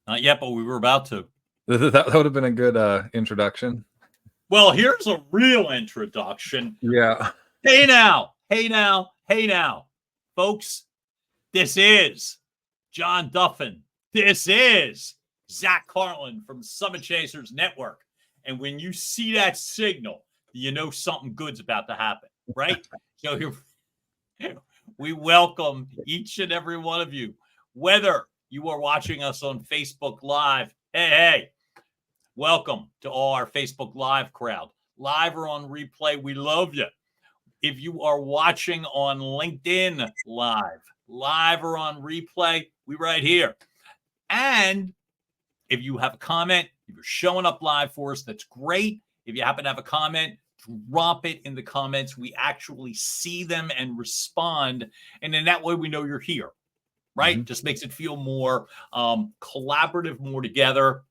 Not yet, but we were about to. That would have been a good introduction. Well, here's a real introduction. Yeah. Hey now, hey now, hey now. Folks, this is John Duffin. This is Zach Carlin from Summit Chasers Network. And when you see that signal, you know something good's about to happen, right? So we welcome each and every one of you, whether you are watching us on Facebook Live. Hey, welcome to all our Facebook Live crowd. Live or on replay, we love you. If you are watching on LinkedIn live or on replay, we right here. And if you have a comment, if you're showing up live for us, that's great. If you happen to have a comment, drop it in the comments. We actually see them and respond. And in that way, we know you're here, right? Just makes it feel more collaborative, more together.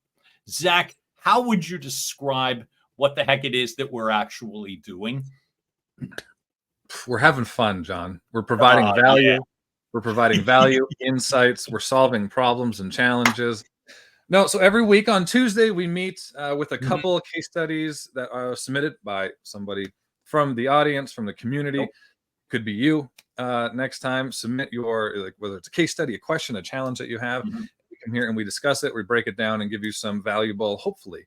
Zach, how would you describe what the heck it is that we're actually doing? We're having fun, John. We're providing value. Yeah. We're providing value, insights. We're solving problems and challenges. No, so every week on Tuesday, we meet with a couple of case studies that are submitted by somebody from the audience, from the community. Could be you. Next time, submit your, whether it's a case study, a question, a challenge that you have. We come here and we discuss it. We break it down and give you some valuable, hopefully,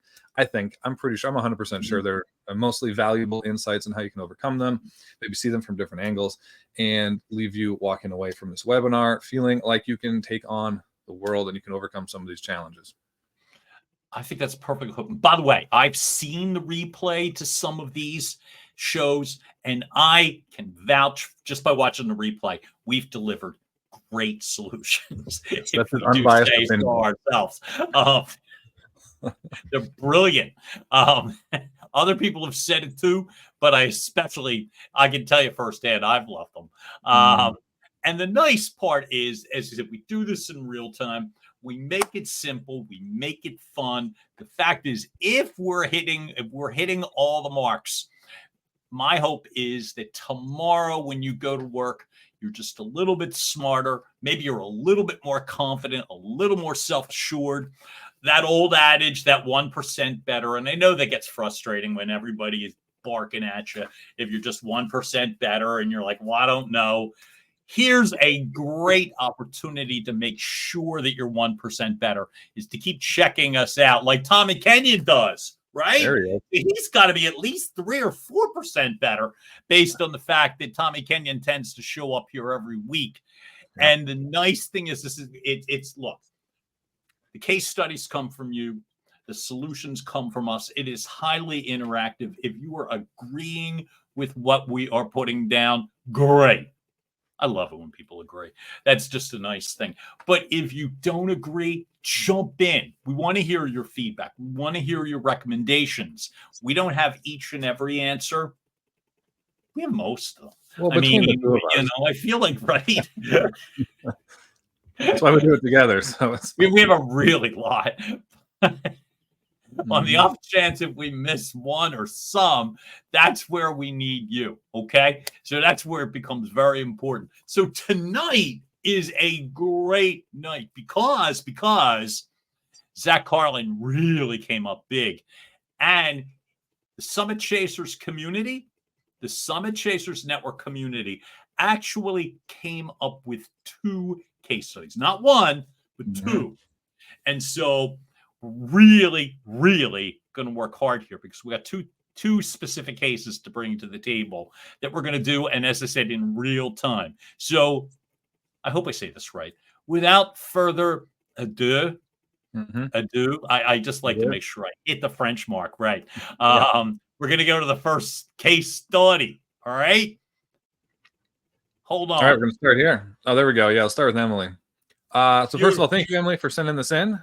I'm pretty sure, I'm 100% sure they're mostly valuable insights on how you can overcome them, maybe see them from different angles, and leave you walking away from this webinar feeling like you can take on the world and you can overcome some of these challenges. I think that's perfect. By the way, I've seen the replay to some of these shows, and I can vouch just by watching the replay, we've delivered great solutions. That's an unbiased opinion. Ourselves. They're brilliant. Other people have said it too, but I can tell you firsthand, I've loved them. And the nice part is, as you said, we do this in real time. We make it simple. We make it fun. The fact is, if we're hitting all the marks, my hope is that tomorrow when you go to work, you're just a little bit smarter. Maybe you're a little bit more confident, a little more self-assured. That old adage, that 1% better. And I know that gets frustrating when everybody is barking at you. If you're just 1% better and you're like, well, I don't know. Here's a great opportunity to make sure that you're 1% better, is to keep checking us out like Tommy Kenyon does, right? There you go. He's got to be at least 3 or 4% better based on the fact that Tommy Kenyon tends to show up here every week. Yeah. And the nice thing is, look, the case studies come from you. The solutions come from us. It is highly interactive. If you are agreeing with what we are putting down, great. I love it when people agree. That's just a nice thing. But if you don't agree, jump in. We want to hear your feedback. We want to hear your recommendations. We don't have each and every answer. We have most of them. Well, I mean, I feel like, right? That's why we do it together. So we have a really lot. On the off chance if we miss one or some, that's where we need you, okay? So that's where it becomes very important. So tonight is a great night because Zach Carlin really came up big. And the Summit Chasers community, the Summit Chasers Network community actually came up with 2 case studies. Not one, but 2. And so really going to work hard here because we got two specific cases to bring to the table that we're going to do, and as I said, in real time. So I hope I say this right. Without further ado, I just like to make sure I hit the French mark right. We're going to go to the first case study. All right. Hold on. All right, we're going to start here. Oh, there we go. Yeah, I'll start with Emily. So first of all, thank you, Emily, for sending this in.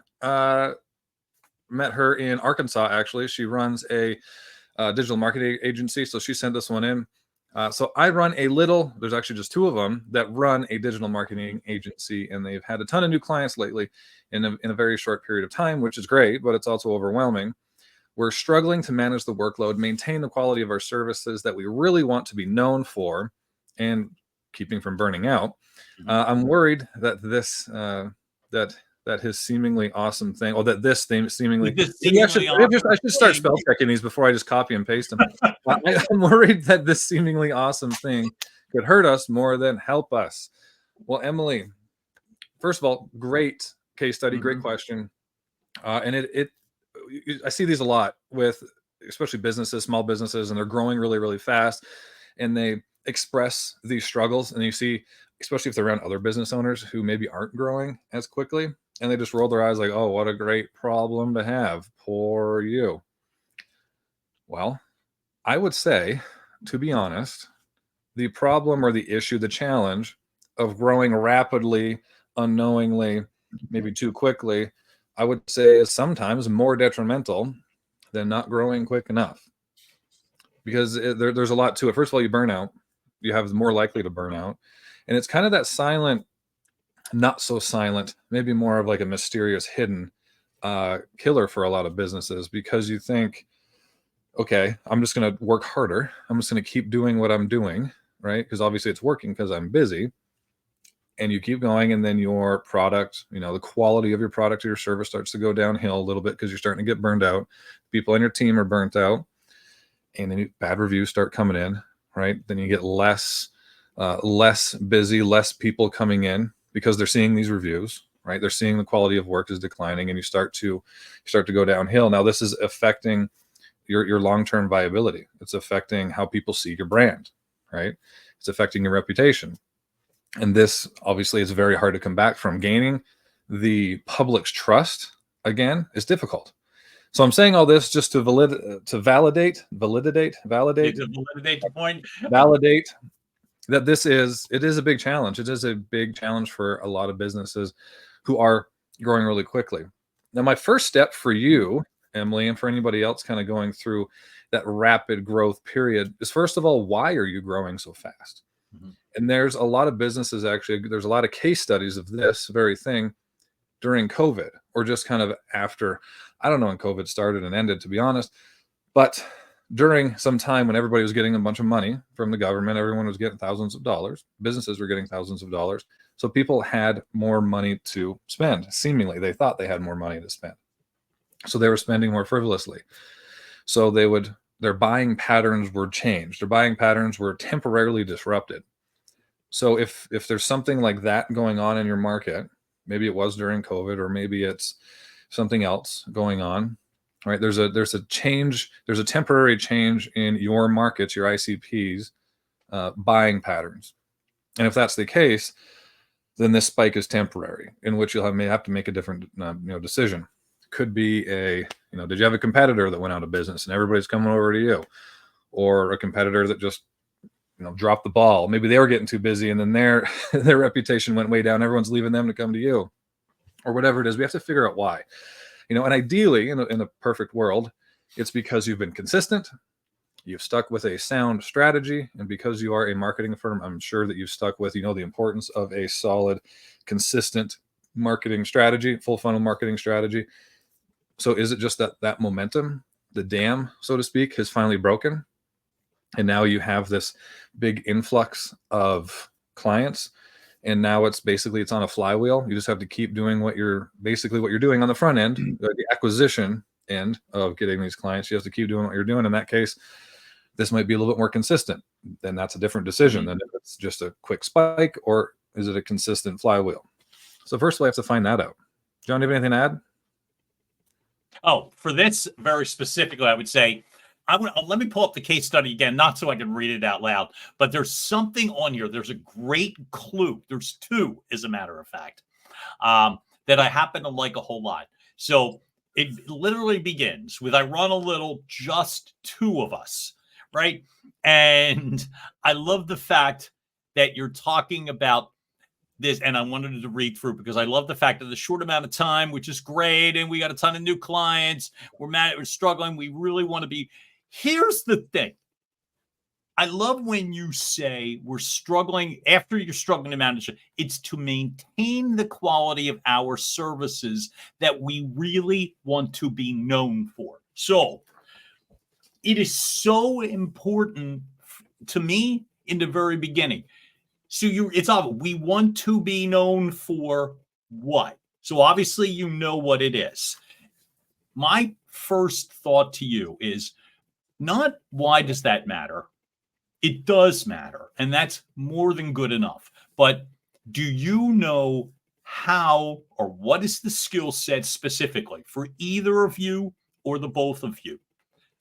Met her in Arkansas, actually. She runs a digital marketing agency, so she sent this one in. So I run there's actually just 2 of them that run a digital marketing agency, and they've had a ton of new clients lately in a very short period of time, which is great, but it's also overwhelming. We're struggling to manage the workload, maintain the quality of our services that we really want to be known for, and keeping from burning out. I'm worried that that his seemingly awesome thing, or that this thing seemingly, This maybe I should, seemingly I should start awesome spell checking these before I just copy and paste them. I'm worried that this seemingly awesome thing could hurt us more than help us. Well, Emily, first of all, great case study, great question. And I see these a lot with especially businesses, small businesses, and they're growing really, really fast. And they express these struggles. And you see, especially if they're around other business owners who maybe aren't growing as quickly, and they just roll their eyes like, oh, what a great problem to have. Poor you. Well, I would say, to be honest, the problem or the issue, the challenge of growing rapidly, unknowingly, maybe too quickly, I would say is sometimes more detrimental than not growing quick enough. Because there's a lot to it. First of all, you burn out. You have more likely to burn out. And it's kind of that silent, not so silent, maybe more of like a mysterious hidden killer for a lot of businesses, because you think, okay, I'm just going to work harder. I'm just going to keep doing what I'm doing, right? Because obviously it's working because I'm busy. And you keep going, and then your product, the quality of your product or your service starts to go downhill a little bit because you're starting to get burned out. People on your team are burnt out, and then bad reviews start coming in, right? Then you get less busy, less people coming in because they're seeing these reviews, right? They're seeing the quality of work is declining, and you start to go downhill. Now, this is affecting your long-term viability. It's affecting how people see your brand, right? It's affecting your reputation. And this obviously is very hard to come back from. Gaining the public's trust again is difficult. So I'm saying all this just to validate the point. Validate that it is a big challenge. It is a big challenge for a lot of businesses who are growing really quickly. Now, my first step for you, Emily, and for anybody else kind of going through that rapid growth period is, first of all, why are you growing so fast? And there's a lot of businesses, actually, there's a lot of case studies of this very thing during COVID, or just kind of after. I don't know when COVID started and ended, to be honest, but during some time when everybody was getting a bunch of money from the government, everyone was getting thousands of dollars, businesses were getting thousands of dollars. So people had more money to spend. Seemingly, they thought they had more money to spend. So they were spending more frivolously. So their buying patterns were changed. Their buying patterns were temporarily disrupted. So if there's something like that going on in your market, maybe it was during COVID, or maybe it's something else going on, right? There's a change, there's a temporary change in your markets, your ICPs, buying patterns. And if that's the case, then this spike is temporary, in which may have to make a different decision. Could be did you have a competitor that went out of business and everybody's coming over to you, or a competitor that just dropped the ball? Maybe they were getting too busy, and then their reputation went way down. Everyone's leaving them to come to you, or whatever it is. We have to figure out why. And ideally, in a perfect world, it's because you've been consistent, you've stuck with a sound strategy, and because you are a marketing firm, I'm sure that you've stuck with the importance of a solid, consistent marketing strategy, full funnel marketing strategy. So is it just that momentum, the dam, so to speak, has finally broken? And now you have this big influx of clients, and now it's on a flywheel. You just have to keep doing what you're doing on the front end, the acquisition end of getting these clients. You have to keep doing what you're doing. In that case, this might be a little bit more consistent. Then that's a different decision than if it's just a quick spike, or is it a consistent flywheel? So first we have to find that out. John, do you have anything to add? Oh, for this very specifically, I would say, let me pull up the case study again, not so I can read it out loud, but there's something on here. There's a great clue. There's two, as a matter of fact, that I happen to like a whole lot. So it literally begins with, I run a little, just two of us, right? And I love the fact that you're talking about this, and I wanted to read through because I love the fact that the short amount of time, which is great, and we got a ton of new clients, we're struggling, we really want to be. Here's the thing. I love when you say we're struggling after you're struggling to manage it. It's to maintain the quality of our services that we really want to be known for. So it is so important to me in the very beginning. So it's obvious. We want to be known for what? So obviously you know what it is. My first thought to you is not why does that matter? It does matter, and that's more than good enough. But do you know how or what is the skill set specifically for either of you or the both of you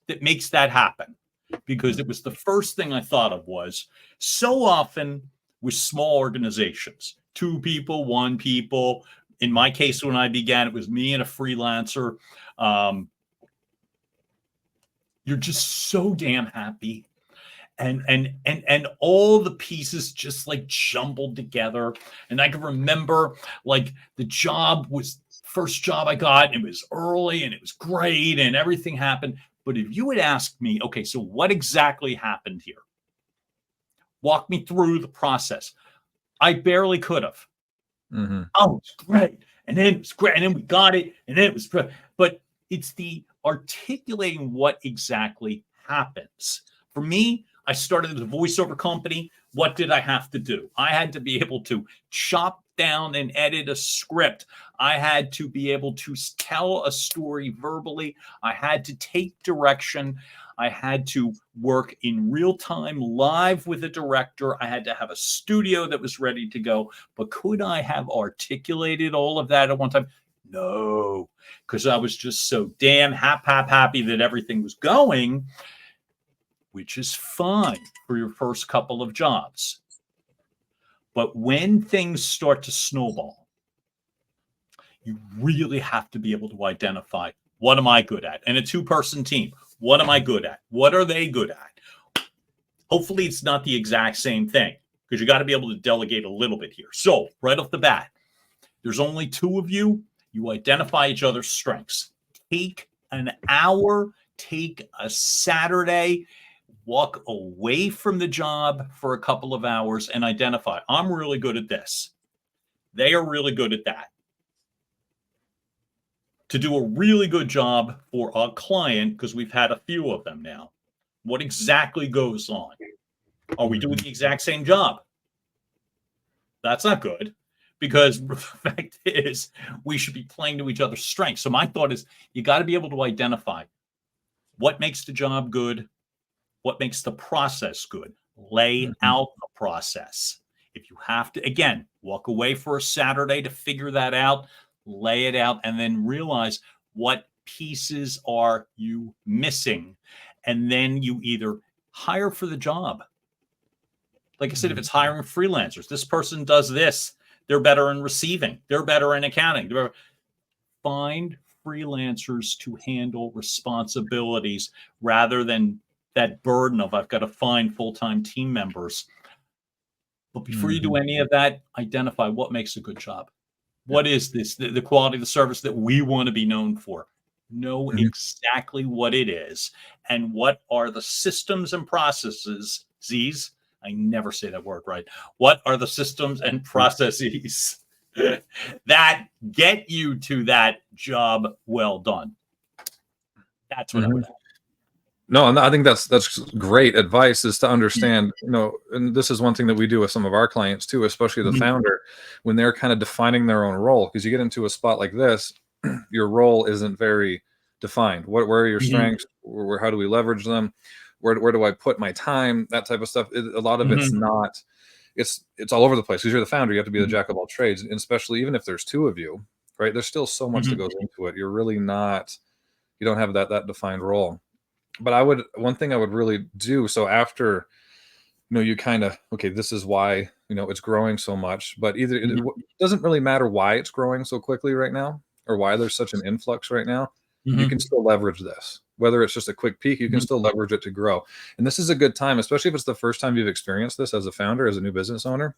that makes that happen? Because it was the first thing I thought of was so often with small organizations, 2 people, 1 people. In my case, when I began, it was me and a freelancer. You're just so damn happy and all the pieces just like jumbled together. And I can remember like the job was first job I got, and it was early and it was great and everything happened. But if you had asked me, okay, so what exactly happened here? Walk me through the process. I barely could have. Oh, it's great. And then it was great. And then we got it. And then it was great. But it's the articulating what exactly happens. For me, I started as a voiceover company. What did I have to do? I had to be able to chop down and edit a script. I had to be able to tell a story verbally. I had to take direction. I had to work in real time live with a director. I had to have a studio that was ready to go. But could I have articulated all of that at one time? No, because I was just so damn happy that everything was going, which is fine for your first couple of jobs. But when things start to snowball, you really have to be able to identify, what am I good at? And a 2-person team, what am I good at? What are they good at? Hopefully it's not the exact same thing, because you got to be able to delegate a little bit here. So right off the bat, there's only 2 of you. You identify each other's strengths. Take an hour, take a Saturday, walk away from the job for a couple of hours and identify, I'm really good at this. They are really good at that. To do a really good job for a client, because we've had a few of them now, what exactly goes on? Are we doing the exact same job? That's not good, because the fact is we should be playing to each other's strengths. So my thought is you got to be able to identify what makes the job good, what makes the process good. Lay out the process. If you have to, again, walk away for a Saturday to figure that out, lay it out, and then realize what pieces are you missing. And then you either hire for the job. Like I said, if it's hiring freelancers, this person does this. They're better in receiving. They're better in accounting. Find freelancers to handle responsibilities rather than that burden of I've got to find full-time team members. But before you do any of that, identify what makes a good job. What is this? The quality of the service that we want to be known for. Know exactly what it is and what are the systems and processes. Z's. I never say that word right. What are the systems and processes that get you to that job well done? That's what I would have. No, and I think that's great advice, is to understand, and this is one thing that we do with some of our clients too, especially the founder, when they're kind of defining their own role, because you get into a spot like this, your role isn't very defined. Where are your strengths? How do we leverage them? Where do I put my time? That type of stuff. A lot of it's not. It's all over the place, because you're the founder. You have to be the jack of all trades, and especially even if there's 2 of you, right? There's still so much that goes into it. You're really not. You don't have that defined role. But one thing I would really do, so after, you kind of, okay, this is why, it's growing so much, but either it doesn't really matter why it's growing so quickly right now, or why there's such an influx right now. You can still leverage this. Whether it's just a quick peak, you can still leverage it to grow. And this is a good time, especially if it's the first time you've experienced this as a founder, as a new business owner,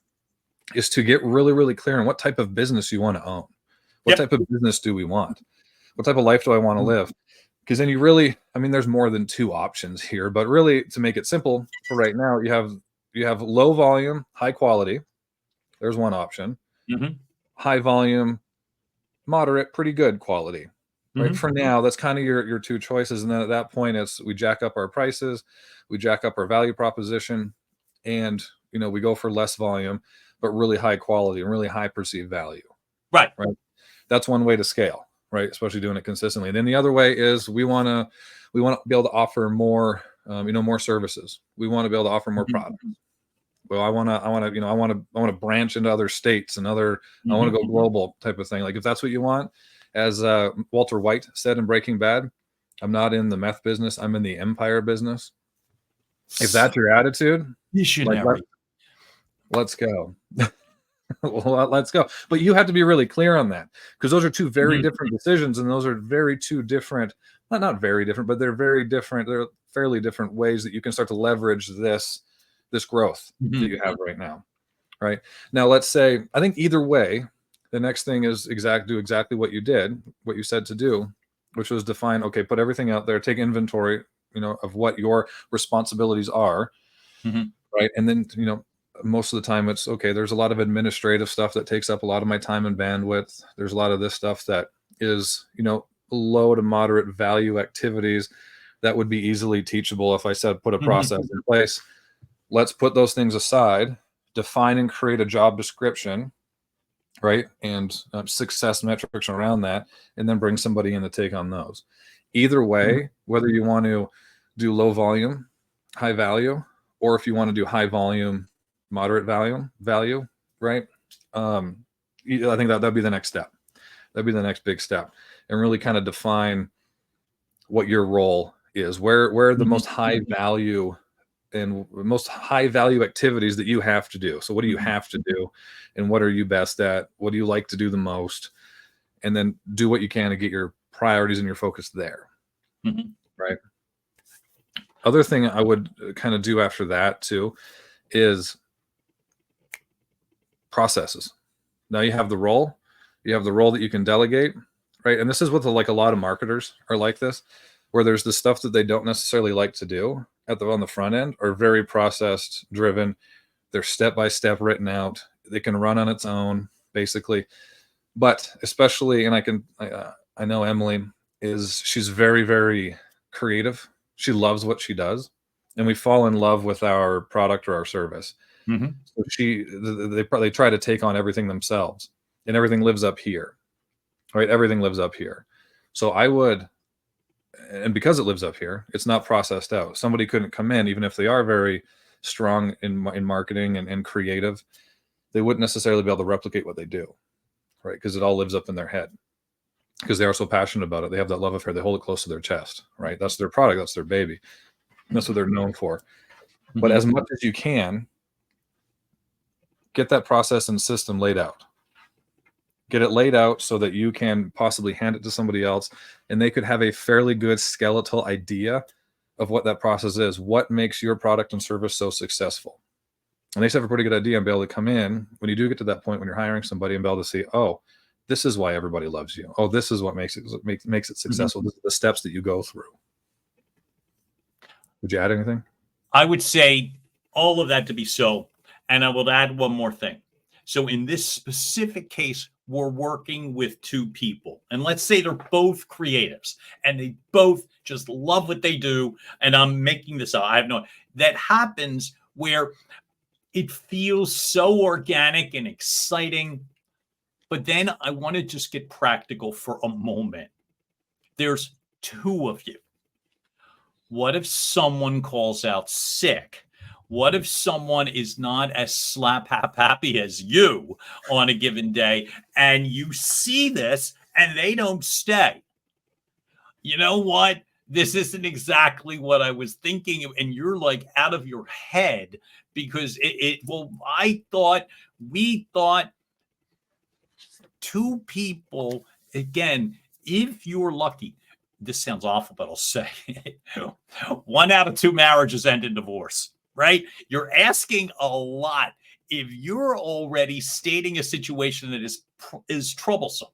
is to get really, really clear on what type of business you want to own. What type of business do we want? What type of life do I want to live? Because then you really, there's more than 2 options here, but really, to make it simple for right now, you have low volume, high quality. There's one option. High volume, moderate, pretty good quality. Right. For now, that's kind of your 2 choices. And then at that point, it's we jack up our prices, we jack up our value proposition, and we go for less volume, but really high quality and really high perceived value. Right. That's one way to scale, right? Especially doing it consistently. And then the other way is we want to be able to offer more, more services. We want to be able to offer more products. Well, I want to branch into other states and I want to go global type of thing. Like if that's what you want, as Walter White said in Breaking Bad, I'm not in the meth business. I'm in the empire business. If that's your attitude, Missionary. Let's go. Well, let's go. But you have to be really clear on that, because those are two very different decisions, and those are two different, not very different, but they're very different. They're fairly different ways that you can start to leverage this growth that you have right now. Right now, let's say, I think either way, the next thing is do exactly what you said to do, which was define, okay, put everything out there, take inventory, of what your responsibilities are. Right. And then, most of the time it's okay. There's a lot of administrative stuff that takes up a lot of my time and bandwidth. There's a lot of this stuff that is, low to moderate value activities that would be easily teachable if I said put a process in place. Let's put those things aside, define and create a job description, right? And success metrics around that, and then bring somebody in to take on those. Either way, whether you want to do low volume, high value, or if you want to do high volume, moderate value, right? I think that'd be the next step. That'd be the next big step, and really kind of define what your role is, where the most high value and most high value activities that you have to do. So what do you have to do, and what are you best at? What do you like to do the most? And then do what you can to get your priorities and your focus there. Right. Other thing I would kind of do after that too is processes. Now you have the role that you can delegate, right? And this is what a lot of marketers are like this, where there's the stuff that they don't necessarily like to do on the front end, are very process driven. They're step-by-step written out. They can run on its own basically. But especially, and I know Emily she's very, very creative. She loves what she does, and we fall in love with our product or our service. So they probably try to take on everything themselves, and everything lives up here, right? Everything lives up here. So and because it lives up here, it's not processed out. Somebody couldn't come in, even if they are very strong in marketing and creative, they wouldn't necessarily be able to replicate what they do, right? Because it all lives up in their head, because they are so passionate about it. They have that love affair. They hold it close to their chest, right? That's their product. That's their baby. That's what they're known for. But as much as you can, get that process and system laid out. Get it laid out so that you can possibly hand it to somebody else, and they could have a fairly good skeletal idea of what that process is. What makes your product and service so successful? And they just have a pretty good idea and be able to come in when you do get to that point when you're hiring somebody and be able to see, oh, this is why everybody loves you. Oh, this is what makes it successful. This is the steps that you go through. Would you add anything? I would say all of that to be so. And I will add one more thing. So in this specific case, we're working with two people. And let's say they're both creatives and they both just love what they do. And I'm making this up. I have no, that happens where it feels so organic and exciting. But then I want to just get practical for a moment. There's two of you. What if someone calls out sick? What if someone is not as slap happy as you on a given day, and you see this and they don't stay? You know what? This isn't exactly what I was thinking. And you're like out of your head because we thought two people, again, if you're lucky, this sounds awful, but I'll say it. 1 out of 2 marriages end in divorce. Right? You're asking a lot if you're already stating a situation that is troublesome.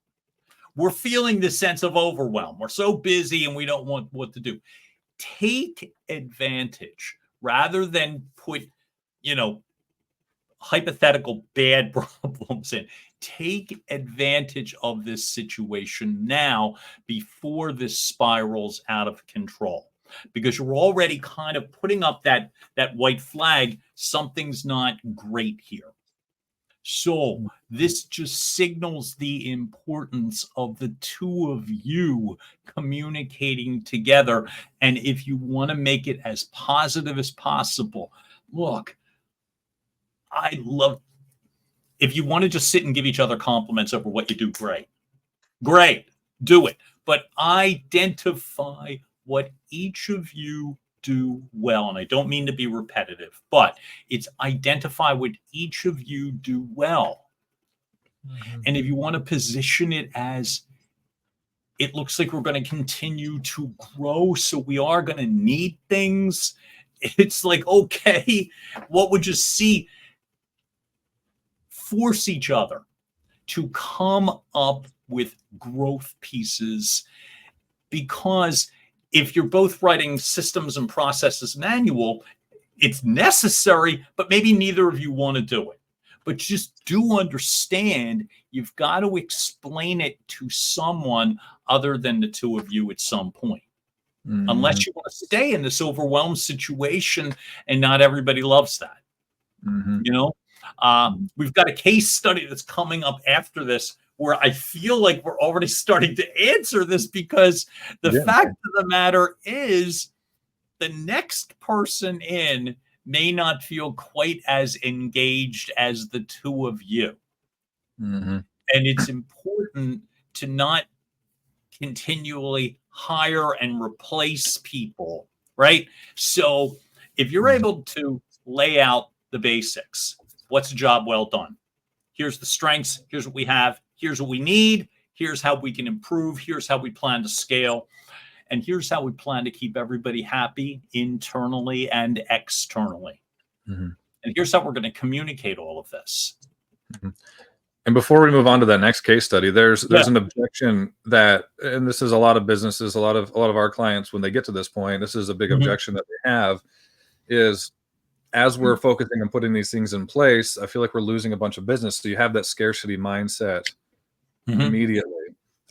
We're feeling this sense of overwhelm. We're so busy and we don't want what to do. Take advantage rather than put, hypothetical bad problems in. Take advantage of this situation now before this spirals out of control. Because you're already kind of putting up that white flag. Something's not great here. So this just signals the importance of the two of you communicating together. And if you want to make it as positive as possible, look, I love, if you want to just sit and give each other compliments over what you do, great. Great. Do it. But identify what each of you do well. And I don't mean to be repetitive, but it's identify what each of you do well. And if you want to position it as, it looks like we're going to continue to grow, so we are going to need things. It's like, okay, what would you see? Force each other to come up with growth pieces, because if you're both writing systems and processes manual, it's necessary, but maybe neither of you want to do it. But just do understand, you've got to explain it to someone other than the two of you at some point. Unless you want to stay in this overwhelmed situation, and not everybody loves that. You know, we've got a case study that's coming up after this where I feel like we're already starting to answer this, because the fact of the matter is the next person in may not feel quite as engaged as the two of you. And it's important to not continually hire and replace people, right? So if you're able to lay out the basics, what's a job well done? Here's the strengths. Here's what we have. Here's what we need. Here's how we can improve. Here's how we plan to scale. And here's how we plan to keep everybody happy internally and externally. And here's how we're going to communicate all of this. And before we move on to that next case study, there's an objection that, and this is a lot of businesses, a lot of our clients, when they get to this point, this is a big objection that they have, is as we're focusing on putting these things in place, I feel like we're losing a bunch of business. So you have that scarcity mindset immediately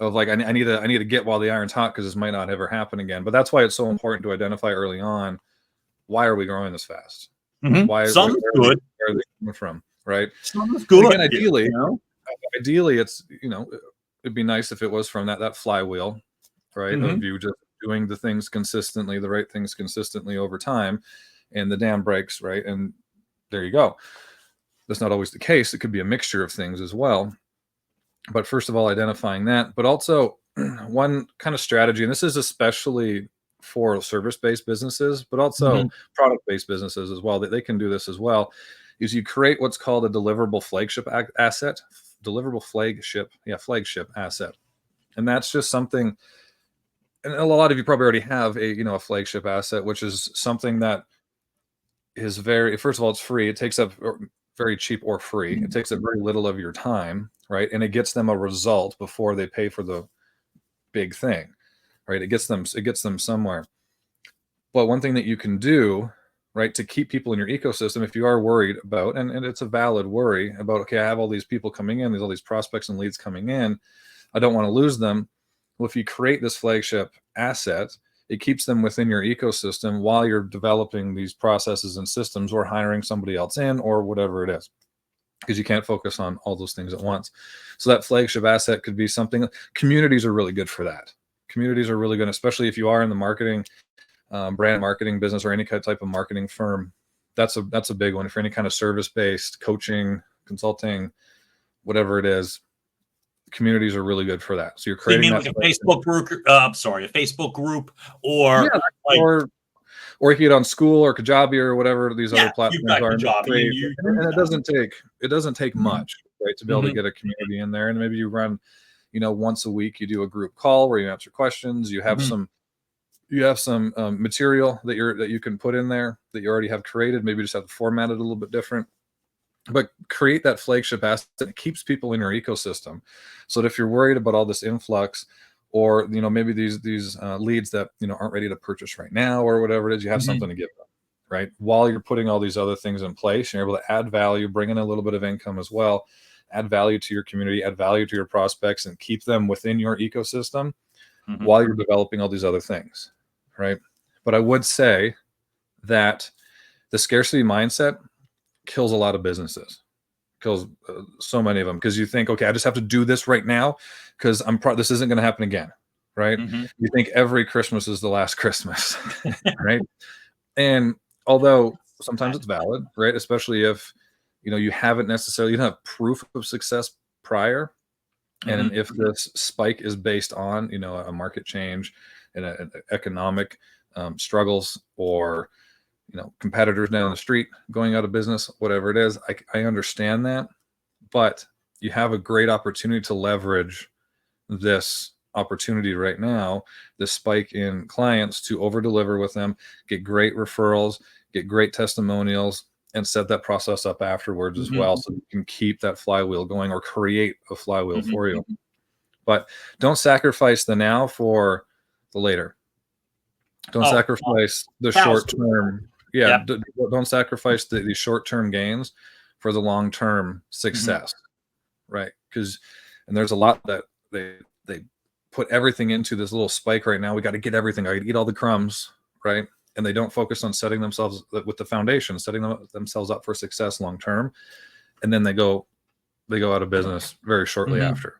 of like, I need to get while the iron's hot, because this might not ever happen again. But that's why it's so important to identify early on, why are we growing this fast? Why where are they coming from? Right. Sounds good. Again, ideally, it's, it'd be nice if it was from that flywheel, right? Of you just doing the things consistently, the right things consistently over time, and the dam breaks, right? And there you go. That's not always the case. It could be a mixture of things as well. But first of all, identifying that, but also one kind of strategy, and this is especially for service-based businesses, but also product-based businesses as well, that they can do this as well, is you create what's called a deliverable flagship asset. Flagship asset. And that's just something, and a lot of you probably already have a flagship asset, which is something that is first of all, it's free. It takes up very cheap or free. It takes up very little of your time, right? And it gets them a result before they pay for the big thing, right? It gets them somewhere. But one thing that you can do, right, to keep people in your ecosystem, if you are worried about, and it's a valid worry about, okay, I have all these people coming in, there's all these prospects and leads coming in, I don't want to lose them. Well, if you create this flagship asset, it keeps them within your ecosystem while you're developing these processes and systems, or hiring somebody else in, or whatever it is, because you can't focus on all those things at once. So that flagship asset could be something. Communities are really good for that. Communities are really good, especially if you are in the marketing, brand marketing business, or any kind of type of marketing firm. That's a big one. For any kind of service-based coaching, consulting, whatever it is, communities are really good for that. So you're creating like a Facebook group. A Facebook group, or or you get on School or Kajabi or whatever these other platforms are. Kajabi, and it doesn't take much, right, to be able to get a community in there. And maybe you run, once a week, you do a group call where you answer questions. You have some material that you can put in there that you already have created. Maybe just have to format it a little bit different. But create that flagship asset that keeps people in your ecosystem, so that if you're worried about all this influx, or maybe these leads that aren't ready to purchase right now, or whatever it is, you have something to give them, right? While you're putting all these other things in place, you're able to add value, bring in a little bit of income as well, add value to your community, add value to your prospects, and keep them within your ecosystem while you're developing all these other things, right? But I would say that the scarcity mindset kills a lot of businesses, kills so many of them, because you think, okay, I just have to do this right now because this isn't going to happen again, right? You think every Christmas is the last Christmas, right? And although sometimes it's valid, right? Especially if you haven't necessarily, you don't have proof of success prior, and if this spike is based on a market change and an economic struggles, or competitors down the street going out of business, whatever it is, I understand that, but you have a great opportunity to leverage this opportunity right now, this spike in clients, to over deliver with them, get great referrals, get great testimonials, and set that process up afterwards as well, so you can keep that flywheel going, or create a flywheel for you. But don't sacrifice the now for the later. Don't sacrifice the short term. Yeah, don't sacrifice the short term gains for the long term success, right? And there's a lot that they put everything into this little spike right now. We got to get everything. I got to eat all the crumbs, right? And they don't focus on setting themselves with the foundation, setting themselves up for success long term, and then they go out of business very shortly after,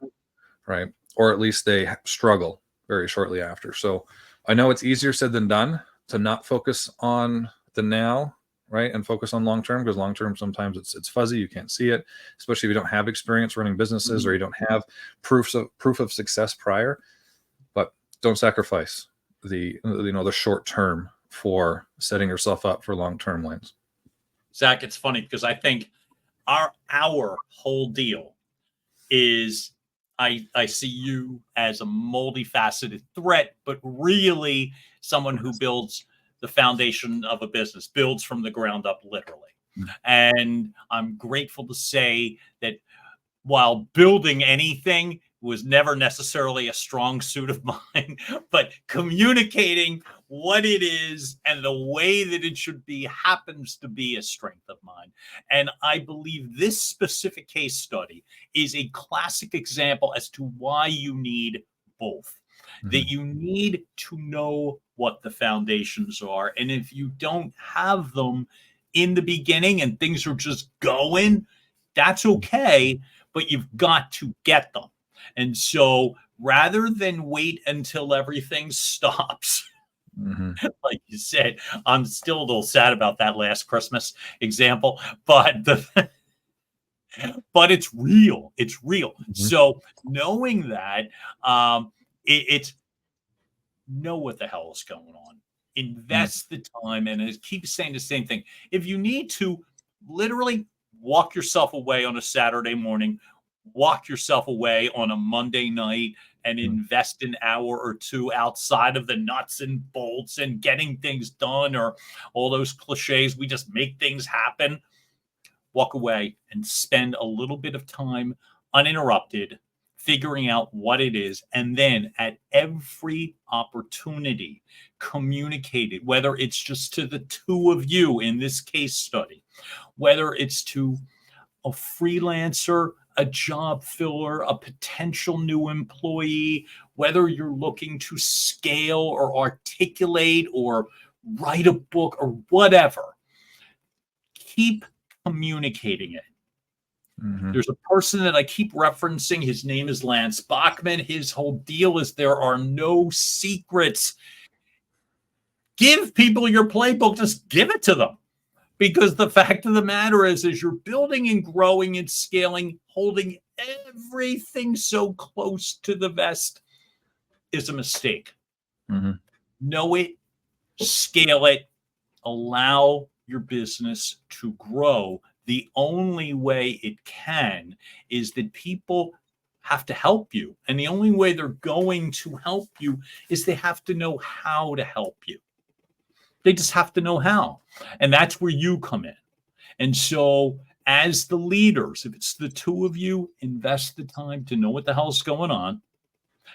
right? Or at least they struggle very shortly after. So I know it's easier said than done to not focus on the now, right, and focus on long term, because long term sometimes it's fuzzy, you can't see it, especially if you don't have experience running businesses or you don't have proof of success prior. But don't sacrifice the short term for setting yourself up for long term wins. Zach, it's funny because I think our whole deal is, I see you as a multifaceted threat, but really someone who builds the foundation of a business, builds from the ground up, literally. And I'm grateful to say that while building anything was never necessarily a strong suit of mine, but communicating what it is and the way that it should be happens to be a strength of mine. And I believe this specific case study is a classic example as to why you need both. That you need to know what the foundations are. And if you don't have them in the beginning and things are just going, that's okay, but you've got to get them. And so rather than wait until everything stops, like you said, I'm still a little sad about that last Christmas example, but but it's real. It's real. So knowing that, it's know what the hell is going on. Invest the time, and I keep saying the same thing. If you need to, literally walk yourself away on a Saturday morning, walk yourself away on a Monday night, and invest an hour or two outside of the nuts and bolts and getting things done, or all those cliches, we just make things happen. Walk away and spend a little bit of time uninterrupted figuring out what it is, and then at every opportunity, communicate it, whether it's just to the two of you in this case study, whether it's to a freelancer, a job filler, a potential new employee, whether you're looking to scale or articulate or write a book or whatever. Keep communicating it. There's a person that I keep referencing. His name is Lance Bachman. His whole deal is there are no secrets. Give people your playbook. Just give it to them. Because the fact of the matter is, as you're building and growing and scaling, holding everything so close to the vest is a mistake. Know it, scale it, allow your business to grow. The only way it can is that people have to help you. And the only way they're going to help you is they have to know how to help you. They just have to know how. And that's where you come in. And so as the leaders, if it's the two of you, invest the time to know what the hell's going on,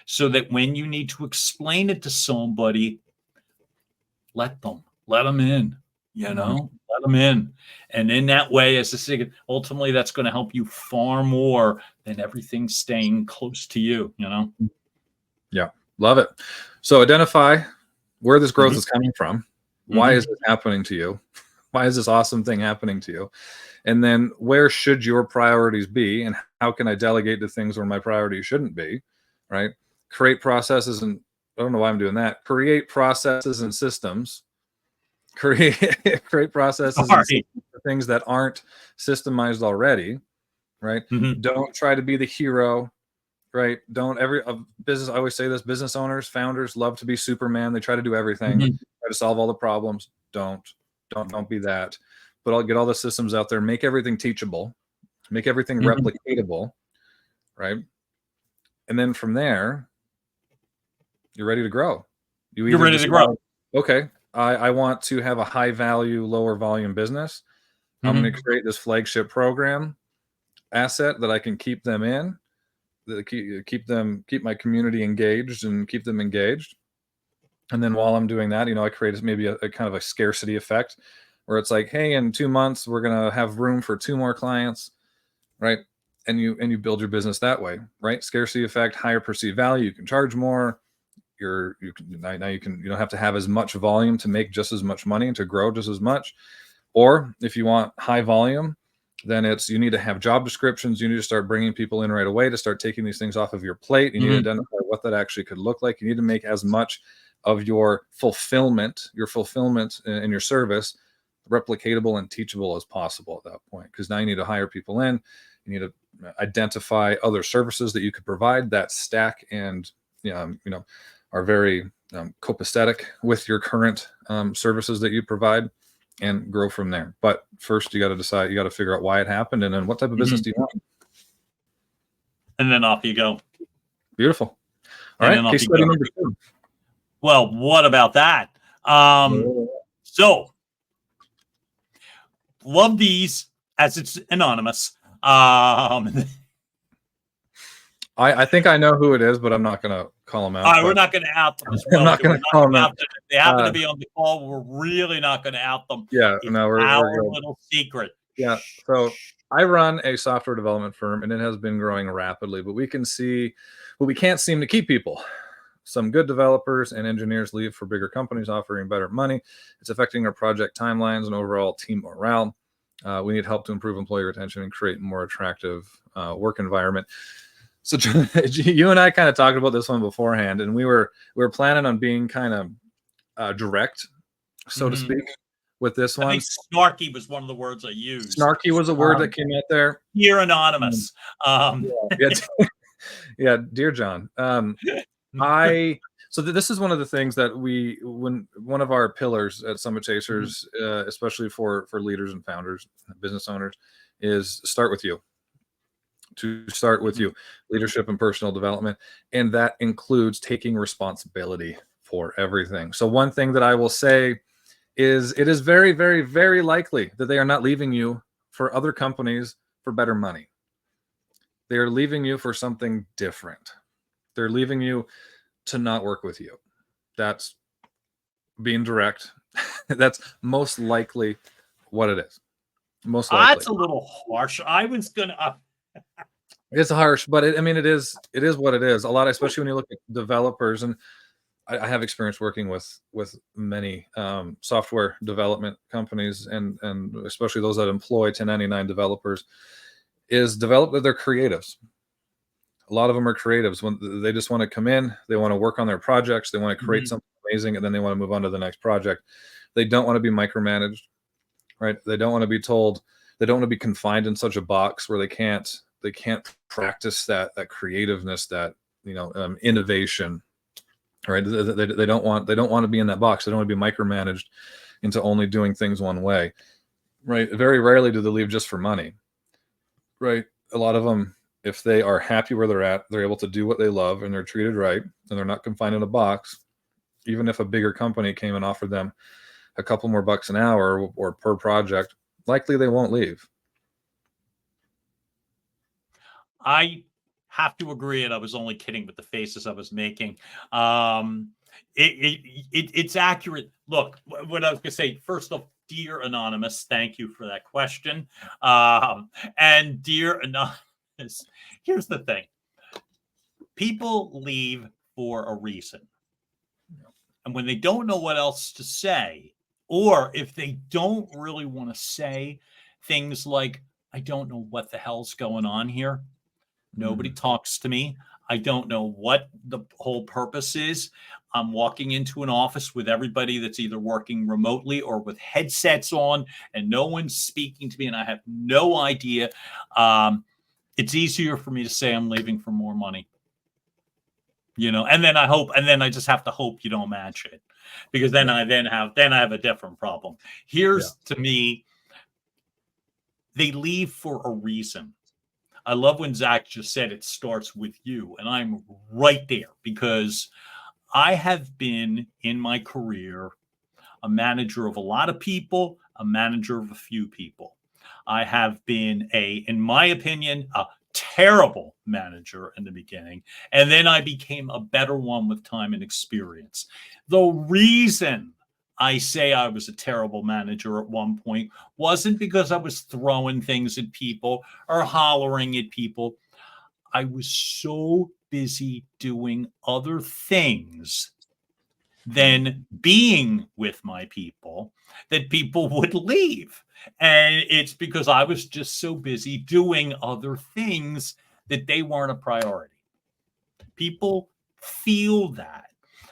so that when you need to explain it to somebody, let them in, let them in. And in that way, as I say, ultimately that's going to help you far more than everything staying close to you, Yeah. Love it. So identify where this growth is coming from. Why is it happening to you? Why is this awesome thing happening to you? And then where should your priorities be? And how can I delegate to things where my priorities shouldn't be? Right? Create processes and I don't know why I'm doing that. Create processes and systems. Create processes and Sorry. systems for things that aren't systemized already. Right? Mhm. Don't try to be the hero. Right? Don't every business. I always say this: business owners, founders love to be Superman. They try to do everything, Mhm. try to solve all the problems. Don't be that. But I'll get all the systems out there. Make everything teachable. Make everything Mhm. replicatable. Right? And then from there, you're ready to grow. You You're either ready to decide, grow. okay, I want to have a high value, lower volume business. I'm going Mhm. to create this flagship program asset that I can keep them in, that keep my community engaged and keep them engaged. And then while I'm doing that, I create maybe a kind of a scarcity effect where it's like, hey, in 2 months we're going to have room for 2 more clients, right? And you build your business that way, right? Scarcity effect, higher perceived value, you can charge more. You don't have to have as much volume to make just as much money and to grow just as much. Or if you want high volume, then you need to have job descriptions. You need to start bringing people in right away to start taking these things off of your plate. You need to identify what that actually could look like. You need to make as much of your fulfillment in your service replicatable and teachable as possible at that point. Because now you need to hire people in. You need to identify other services that you could provide that stack and are very copacetic with your current services that you provide, and grow from there. But first, you got to decide. You got to figure out why it happened, and then what type of business do you want. And then off you go. Beautiful. All And then right, off case you study go. number 2. Well, what about that? So love these as it's anonymous. I think I know who it is, but I'm not going to call them out. We're not going to out them as I'm well. not going to call them out. If they happen to be on the call, we're really not going to out them. Yeah, It's no, we're our good. little secret. Yeah. So I run a software development firm, and it has been growing rapidly. But we can't seem to keep people. Some good developers and engineers leave for bigger companies offering better money. It's affecting our project timelines and overall team morale. We need help to improve employee retention and create a more attractive work environment. So you and I kind of talked about this one beforehand, and we were planning on being kind of direct, so to speak, with this one. I think snarky was one of the words I used. Snarky was a word that came out there. Dear anonymous. Yeah, dear John. So this is one of the things that when one of our pillars at Summit Chasers, especially for leaders and founders, business owners, is start with you. To start with you, leadership and personal development, and that includes taking responsibility for everything. So one thing that I will say is it is very, very, very likely that they are not leaving you for other companies for better money. They are leaving you for something different. They're leaving you to not work with you. That's being direct. That's most likely what it is. Most likely. That's a little harsh. I was gonna. It's harsh, but it is what it is. A lot, especially when you look at developers, and I have experience working with many software development companies, and especially those that employ 1099 developers, they're creatives. A lot of them are creatives. When they just want to come in, they want to work on their projects, they want to create something amazing, and then they want to move on to the next project. They don't want to be micromanaged, right? They don't want to be told. They don't want to be confined in such a box where they can't practice that creativeness, that innovation, right? They don't want to be in that box. They don't want to be micromanaged into only doing things one way, right? Very rarely do they leave just for money, right? A lot of them, if they are happy where they're at, they're able to do what they love, and they're treated right, and they're not confined in a box. Even if a bigger company came and offered them a couple more bucks an hour or per project, likely they won't leave. I have to agree, and I was only kidding with the faces I was making. It's accurate. Look, what I was gonna say, first off, dear anonymous, thank you for that question. And dear anonymous, here's the thing: people leave for a reason, and when they don't know what else to say, Or if they don't really want to say things like, I don't know what the hell's going on here. Nobody talks to me. I don't know what the whole purpose is. I'm walking into an office with everybody that's either working remotely or with headsets on, and no one's speaking to me, and I have no idea. It's easier for me to say I'm leaving for more money, and then I just have to hope you don't match it, because then I have a different problem. Here's to me, they leave for a reason. I love when Zach just said it starts with you, and I'm right there, because I have been in my career a manager of a lot of people, a manager of a few people. I have been in my opinion, a terrible manager in the beginning, and then I became a better one with time and experience. The reason I say I was a terrible manager at one point wasn't because I was throwing things at people or hollering at people. I was so busy doing other things than being with my people that people would leave. And it's because I was just so busy doing other things that they weren't a priority. People feel that.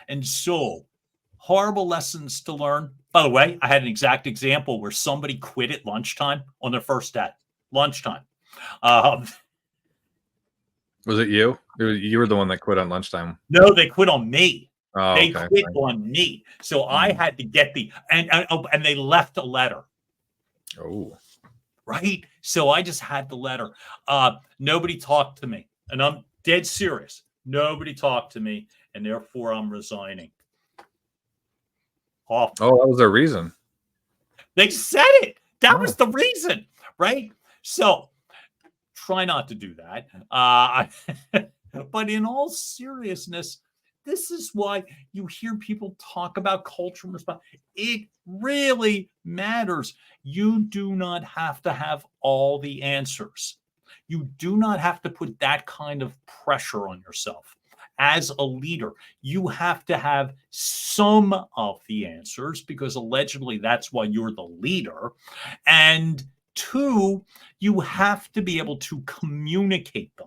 And so, horrible lessons to learn. By the way, I had an exact example where somebody quit at lunchtime on their first day. Lunchtime. Was it you? You were the one that quit on lunchtime. No, they quit on me. Oh, they okay. quit on me. So I had to get and they left a letter. Oh. Right? So I just had the letter. Nobody talked to me. And I'm dead serious. Nobody talked to me, and therefore I'm resigning. Awful. Oh, that was their reason. They said it. That was the reason, right? So try not to do that. But in all seriousness, this is why you hear people talk about culture and response. It really matters. You do not have to have all the answers. You do not have to put that kind of pressure on yourself. As a leader, you have to have some of the answers, because allegedly that's why you're the leader. And two, you have to be able to communicate them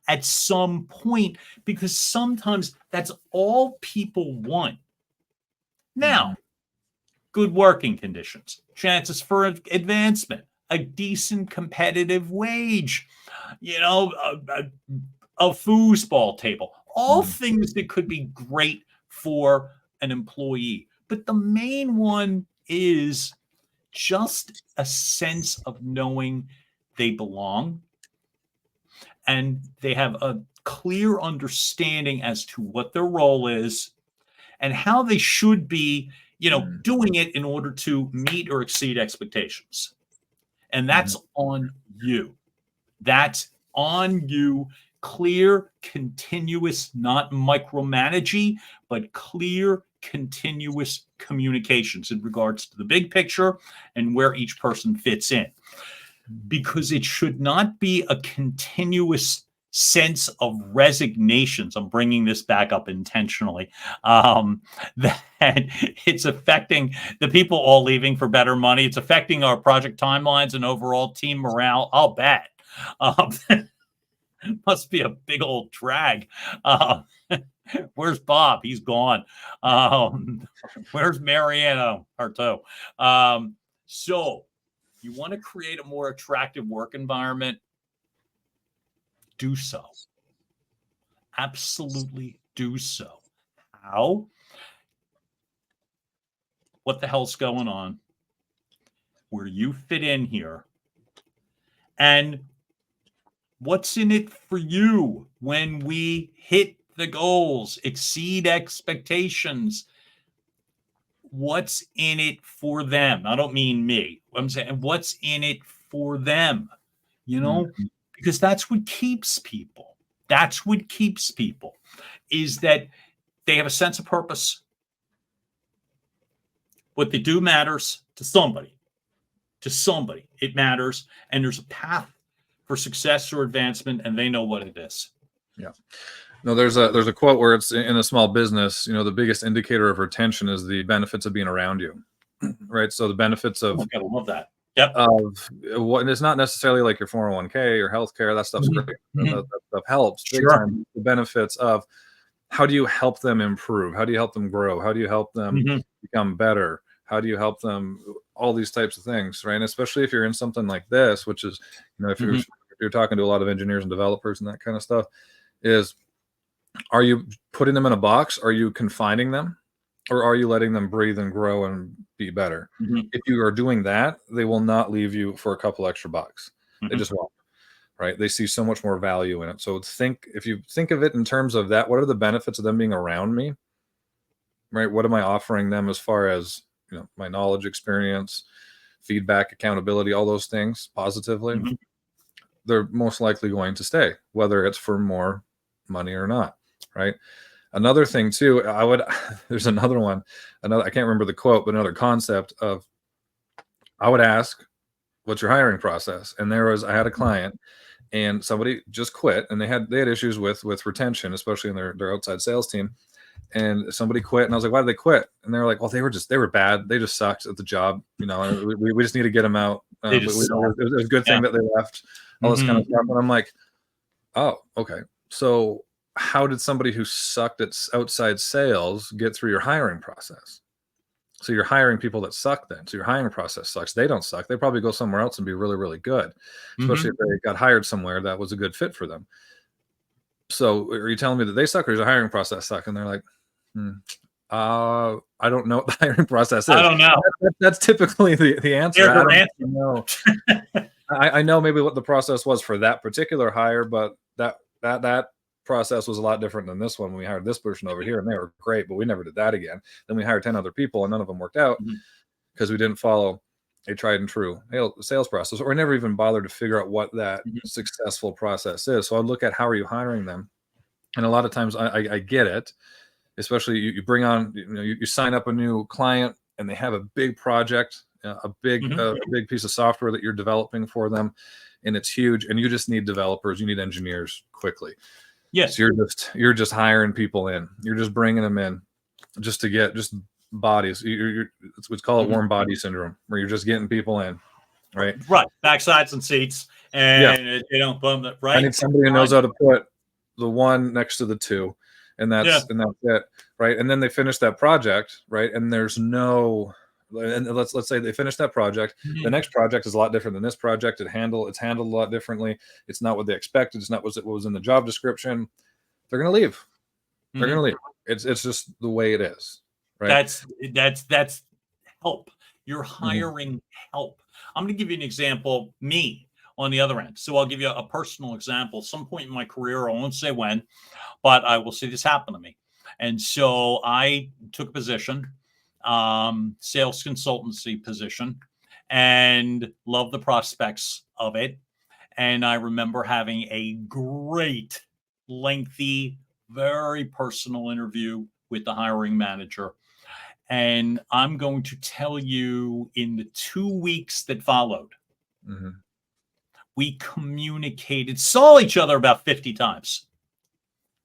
at some point, because sometimes that's all people want. Now, good working conditions, chances for advancement, a decent competitive wage, a foosball table, all things that could be great for an employee. But the main one is just a sense of knowing they belong, and they have a clear understanding as to what their role is and how they should be, doing it in order to meet or exceed expectations. And that's on you. That's on you. Clear, continuous, not micromanaging, but clear, continuous communications in regards to the big picture and where each person fits in. Because it should not be a continuous sense of resignations. I'm bringing this back up intentionally. That it's affecting the people all leaving for better money. It's affecting our project timelines and overall team morale. I'll bet. Must be a big old drag. Where's Bob? He's gone. Where's Mariana Arto? So you want to create a more attractive work environment? Do so. Absolutely do so. How? What the hell's going on? Where you fit in here? And what's in it for you when we hit the goals, exceed expectations? What's in it for them? I don't mean me. I'm saying what's in it for them, because that's what keeps people. That's what keeps people, is that they have a sense of purpose. What they do matters to somebody. To somebody, it matters. And there's a path for success or advancement, and they know what it is. Yeah. No, there's a quote where it's in a small business, the biggest indicator of retention is the benefits of being around you. right? So the benefits of I love that. Yep. Of what it's not necessarily like your 401k or healthcare. That stuff's great. That stuff helps big time. The benefits of how do you help them improve? How do you help them grow? How do you help them become better? How do you help them? All these types of things, right? And especially if you're in something like this, which is, if you're talking to a lot of engineers and developers and that kind of stuff, is are you putting them in a box? Are you confining them? Or are you letting them breathe and grow and be better? If you are doing that, they will not leave you for a couple extra bucks. They just won't, right? They see so much more value in it. So if you think of it in terms of that, what are the benefits of them being around me, right? What am I offering them as far as, my knowledge, experience, feedback, accountability, all those things positively? They're most likely going to stay, whether it's for more money or not, right? Another thing too, there's another one, I can't remember the quote, but another concept of, I would ask, what's your hiring process? And I had a client and somebody just quit, and they had issues with retention, especially in their outside sales team. And somebody quit, and I was like, why did they quit? And they were like, well, they were bad. They just sucked at the job. We just need to get them out. It was a good thing that they left, all this kind of stuff. And I'm like, oh, okay. So how did somebody who sucked at outside sales get through your hiring process? So you're hiring people that suck then. So your hiring process sucks. They don't suck. They probably go somewhere else and be really, really good, especially if they got hired somewhere that was a good fit for them. So are you telling me that they suck, or does the hiring process suck? And they're like, I don't know what the hiring process is. I don't know. That's typically the answer. I don't know. I know maybe what the process was for that particular hire, but that process was a lot different than this one. When we hired this person over here, and they were great, but we never did that again. Then we hired 10 other people, and none of them worked out because we didn't follow a tried and true sales process, or never even bothered to figure out what that successful process is. So I look at, how are you hiring them? And a lot of times I get it, especially you bring on, you sign up a new client and they have a big project, a big piece of software that you're developing for them, and it's huge, and you just need developers, you need engineers quickly. Yes. So you're just hiring people in. You're just bringing them in just to get just bodies. Let's call it warm body syndrome, where you're just getting people in, right? Right. Backsides and seats, and they don't bum that. Right. I need somebody who knows how to put the one next to the two, and that's it, right? And then they finish that project, right? And there's no. And let's say they finish that project. The next project is a lot different than this project. It's handled a lot differently. It's not what they expected. It's not what was in the job description. They're going to leave. They're going to leave. It's just the way it is, right? That's help. You're hiring help. I'm going to give you an example. Me on the other end. So I'll give you a personal example. Some point in my career, I won't say when, but I will see this happen to me. And so I took a position, sales consultancy position, and loved the prospects of it. And I remember having a great, lengthy, very personal interview with the hiring manager. And I'm going to tell you, in the 2 weeks that followed, we communicated, saw each other about 50 times.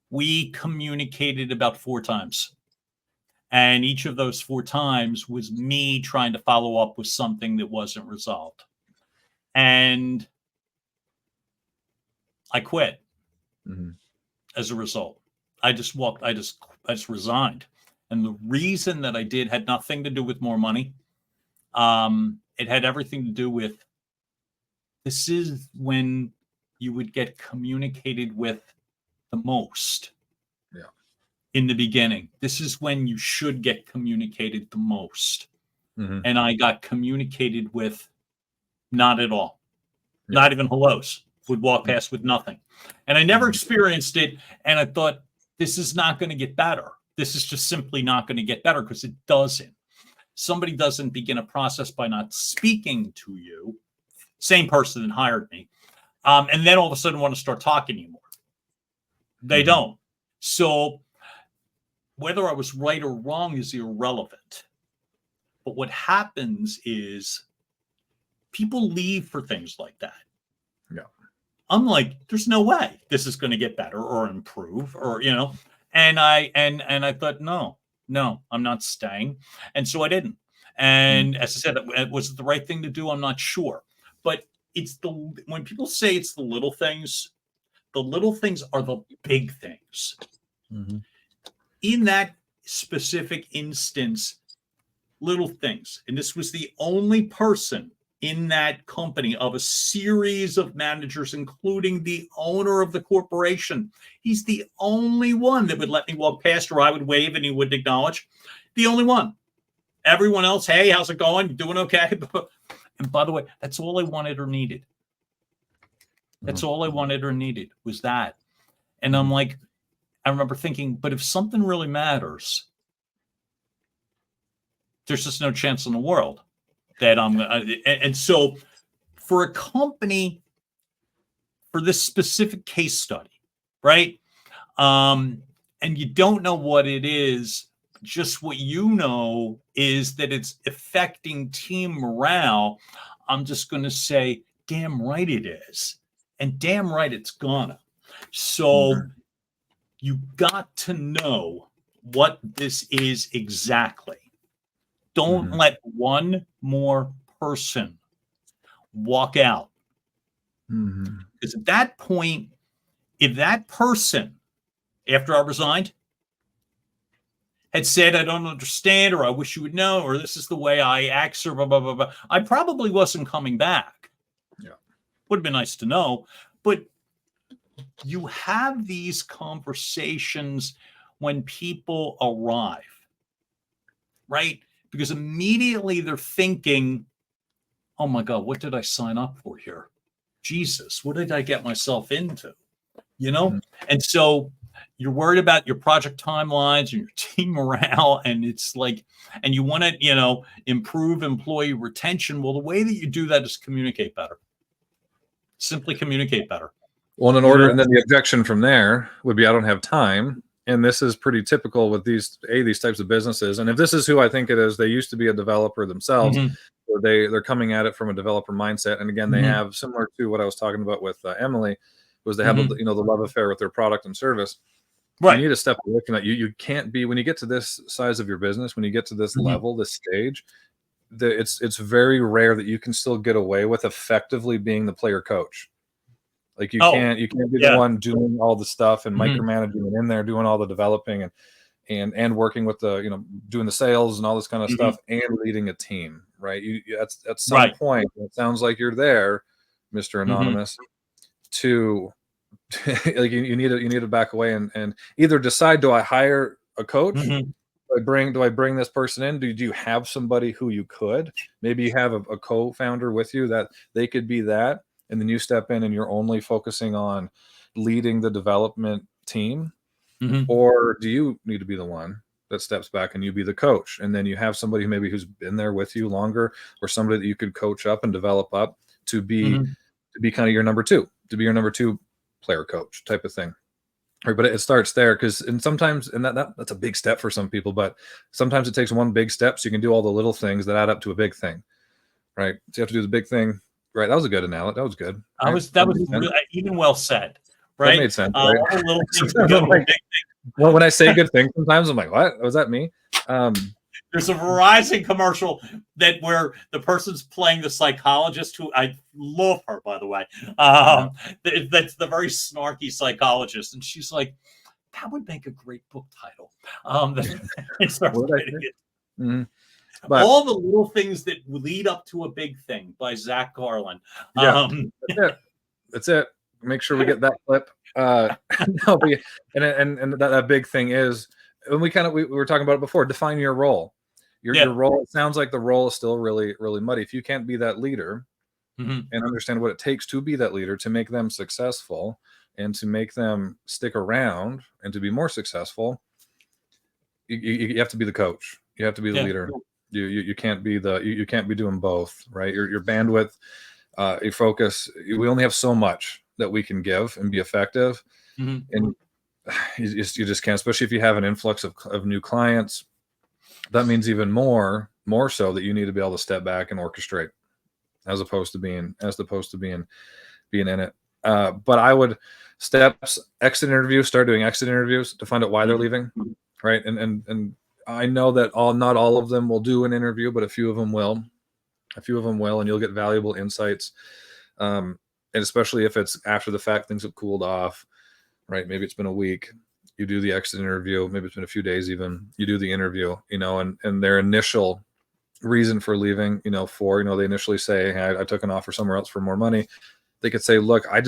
We communicated about 4 times. And each of those 4 times was me trying to follow up with something that wasn't resolved. And I quit as a result. I just resigned. And the reason that I did had nothing to do with more money. It had everything to do with, this is when you would get communicated with the most. In the beginning. This is when you should get communicated the most. And I got communicated with not at all. Not even hellos. Would walk past with nothing. And I never experienced it. And I thought, this is not going to get better. This is just simply not going to get better, because it doesn't. Somebody doesn't begin a process by not speaking to you. Same person that hired me. And then all of a sudden want to start talking to you more. They don't. So whether I was right or wrong is irrelevant. But what happens is people leave for things like that. I'm like, there's no way this is going to get better or improve, or, and I thought, no, I'm not staying. And so I didn't. And as I said, was it the right thing to do? I'm not sure. But when people say it's the little things are the big things. Mm-hmm. In that specific instance, little things. And this was the only person in that company of a series of managers, including the owner of the corporation. He's the only one that would let me walk past, or I would wave and he wouldn't acknowledge. The only one. Everyone else, hey, how's it going? You doing okay? And by the way, that's all I wanted or needed. That's all I wanted or needed was that. And I'm like, I remember thinking, but if something really matters, there's just no chance in the world that and so for a company, for this specific case study, right? And you don't know what it is, just what you know is that it's affecting team morale. I'm just going to say, damn right it is. And damn right it's gonna. So you got to know what this is exactly. Don't let one more person walk out. Because at that point, if that person, after I resigned, had said, I don't understand, or I wish you would know, or this is the way I act, or blah, blah, blah, blah, I probably wasn't coming back. Yeah. Would have been nice to know. But you have these conversations when people arrive, right? Because immediately they're thinking, oh my God, what did I sign up for here? Jesus, what did I get myself into? You know? And so you're worried about your project timelines and your team morale. And it's like, and you want to, improve employee retention. Well, the way that you do that is communicate better. Simply communicate better. Well, in order, and then the objection from there would be, I don't have time. And this is pretty typical with these types of businesses. And if this is who I think it is, they used to be a developer themselves. So they're coming at it from a developer mindset. And again, they have, similar to what I was talking about with Emily, was they have the love affair with their product and service. Right. You need to step away from that. You can't be, when you get to this size of your business, when you get to this level, this stage, it's very rare that you can still get away with effectively being the player coach. Like you can't be the one doing all the stuff and micromanaging and in there doing all the developing and working with the, doing the sales and all this kind of stuff and leading a team, right? At some point, it sounds like you're there, Mr. Anonymous, to like you need to back away and either decide, do I hire a coach? Do I bring this person in? Do you have somebody who you could? Maybe you have a co-founder with you that they could be that. And then you step in and you're only focusing on leading the development team? Or do you need to be the one that steps back and you be the coach? And then you have somebody who's been there with you longer, or somebody that you could coach up and develop up to be kind of your number two, to be your number two player coach type of thing. Right, but it starts there sometimes that's a big step for some people, but sometimes it takes one big step so you can do all the little things that add up to a big thing. Right. So you have to do the big thing. Right, that was a good analogy. That was good. Right? That was really, even well said. Right, that made sense. Right? Little things well, when I say good things, sometimes I'm like, "What was that me?" There's a Verizon commercial where the person's playing the psychologist, who I love her, by the way. That's the very snarky psychologist, and she's like, "That would make a great book title." But all the little things that lead up to a big thing by Zach Garland. That's it. Make sure we get that clip. And that big thing is, and we were talking about it before. Define your role. Your role. It sounds like the role is still really, really muddy. If you can't be that leader and understand what it takes to be that leader, to make them successful and to make them stick around and to be more successful, you have to be the coach. You have to be the leader. You can't be you can't be doing both, right? Your bandwidth, your focus. We only have so much that we can give and be effective, and you just can't. Especially if you have an influx of new clients, that means even more so that you need to be able to step back and orchestrate, as opposed to being in it. But I would start doing exit interviews to find out why they're leaving, right? And I know that not all of them will do an interview, but a few of them will. A few of them will, and you'll get valuable insights. And especially if it's after the fact, things have cooled off, right? Maybe it's been a week. You do the exit interview. Maybe it's been a few days even. You do the interview, and their initial reason for leaving, they initially say, hey, I took an offer somewhere else for more money. They could say, look, I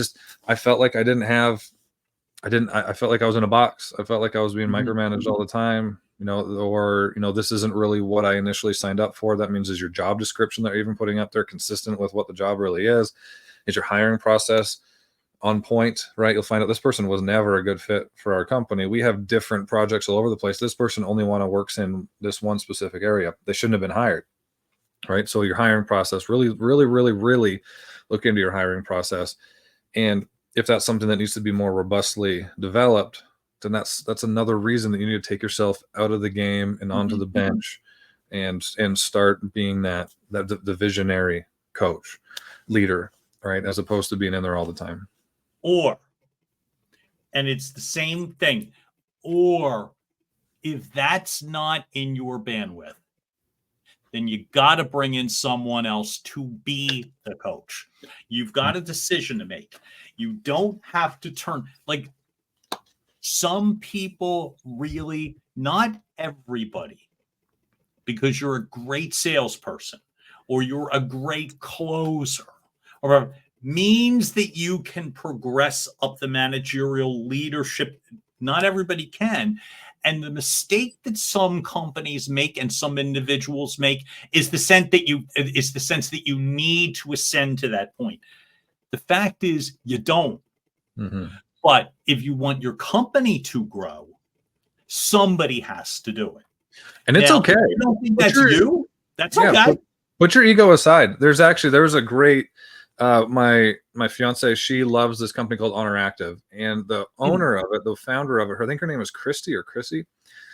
felt like I felt like I was in a box. I felt like I was being micromanaged all the time, or this isn't really what I initially signed up for. That means, is your job description that you're even putting up there consistent with what the job really is? Is your hiring process on point, right? You'll find out this person was never a good fit for our company. We have different projects all over the place. This person only works in this one specific area. They shouldn't have been hired, right? So your hiring process, really, really, really, really look into your hiring process. And if that's something that needs to be more robustly developed, then that's another reason that you need to take yourself out of the game and onto the bench and start being the visionary coach, leader, right? As opposed to being in there all the time. And it's the same thing. Or if that's not in your bandwidth, then you got to bring in someone else to be the coach. You've got a decision to make. You don't have to turn, like, some people really, not everybody, because you're a great salesperson or you're a great closer or means that you can progress up the managerial leadership. Not everybody can. And the mistake that some companies make and some individuals make is the sense that you need to ascend to that point. The fact is you don't. But if you want your company to grow, somebody has to do it. And it's okay. I don't think that's you. That's okay. Put your ego aside. There was a great my fiance, she loves this company called Honor Active, and the owner of it, the founder of it, I think her name is Christy or Chrissy.